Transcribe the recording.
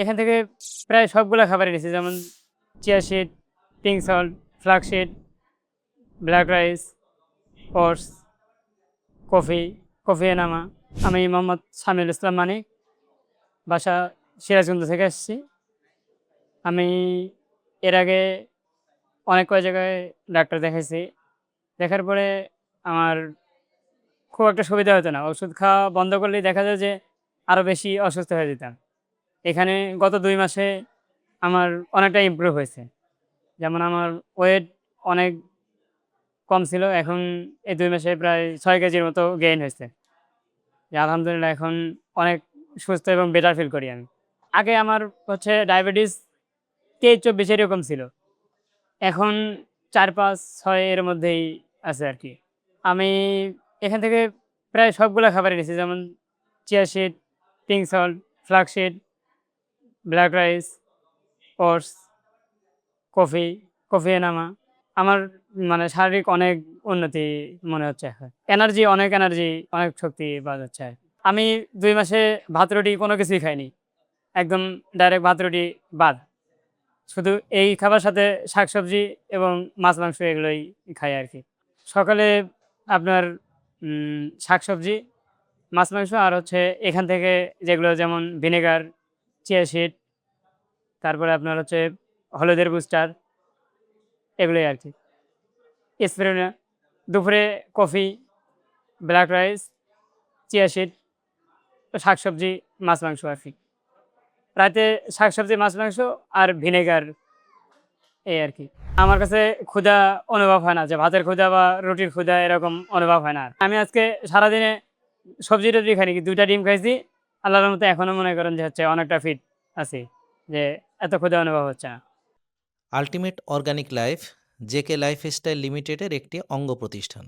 এখান থেকে প্রায় সবগুলা খাবারই নিছি। যেমন chia seed, pink salt, flax seed, black rice, oats, coffee, coffee enema. আমি মোহাম্মদ সামিউল ইসলাম মানিক, বাসা সিরাজগঞ্জ থেকে এসেছি। আমি এর আগে অনেক কয় জায়গায় ডাক্তার দেখাইছি। দেখার পরে আমার খুব একটা সুবিধা হতো না। ওষুধ খাওয়া বন্ধ করলেই দেখা যায় যে আরো বেশি অসুস্থ হয়ে যেতাম। এখানে গত ২ মাসে আমার অনেকটা ইমপ্রুভ হয়েছে। যেমন আমার ওয়েট অনেক কম ছিল। এখন এই ২ মাসে প্রায় ৬ কেজির মতো গেইন হয়েছে। আলহামদুলিল্লাহ এখন অনেক সুস্থ এবং বেটার ফিল করি আমি। আগে আমার হচ্ছে ডায়াবেটিস ২৩-২৪ এরকম ছিল। এখন ৪, ৫, ৬ এর মধ্যেই আছে আরকি। আমি এখান থেকে প্রায় সবগুলা খাবারই নিছি। যেমন chia seed, pink salt, flax seed, black rice, oats, coffee, coffee enema. আমার শারীরিক অনেক উন্নতি মনে হচ্ছে এখন। অনেক এনার্জি, অনেক শক্তি পাওয়া যাচ্ছে। আমি ২ মাসে ভাত রুটি কোনো কিছুই খাইনি। একদম ডাইরেক্ট ভাত রুটি বাদ। শুধু এই খাবার সাথে শাকসবজি এবং মাছ মাংস এগুলোই খাই আরকি। সকালে আপনার শাকসবজি, মাছ মাংস আর হচ্ছে এখান থেকে যেগুলো যেমন ভিনেগার, চিয়া সিড, তারপরে আপনার হচ্ছে হলুদের বুস্টার এগুলোই আরকি। স্পিরুলিনা, দুপুরে coffee, black rice, chia seed, শাকসবজি, মাছ মাংস আরকি। রাতে শাকসবজি, মাছ মাংস আর ভিনেগার এই আরকি। আমার কাছে ক্ষুধা অনুভব হয় না যে ভাতের ক্ষুধা বা রুটির ক্ষুধা এরকম অনুভব হয় না আর। আমি আজকে সারাদিনে সবজি-টবজি খাইনি, ২ টা ডিম খাইছি। আল্লাহর রহমতে এখনো মনে করেন যে হচ্ছে অনেকটা ফিট আছি। যে এত ক্ষুধা অনুভব হচ্ছে না। Ultimate organic life JK lifestyle লিমিটেডের একটি অঙ্গ প্রতিষ্ঠান।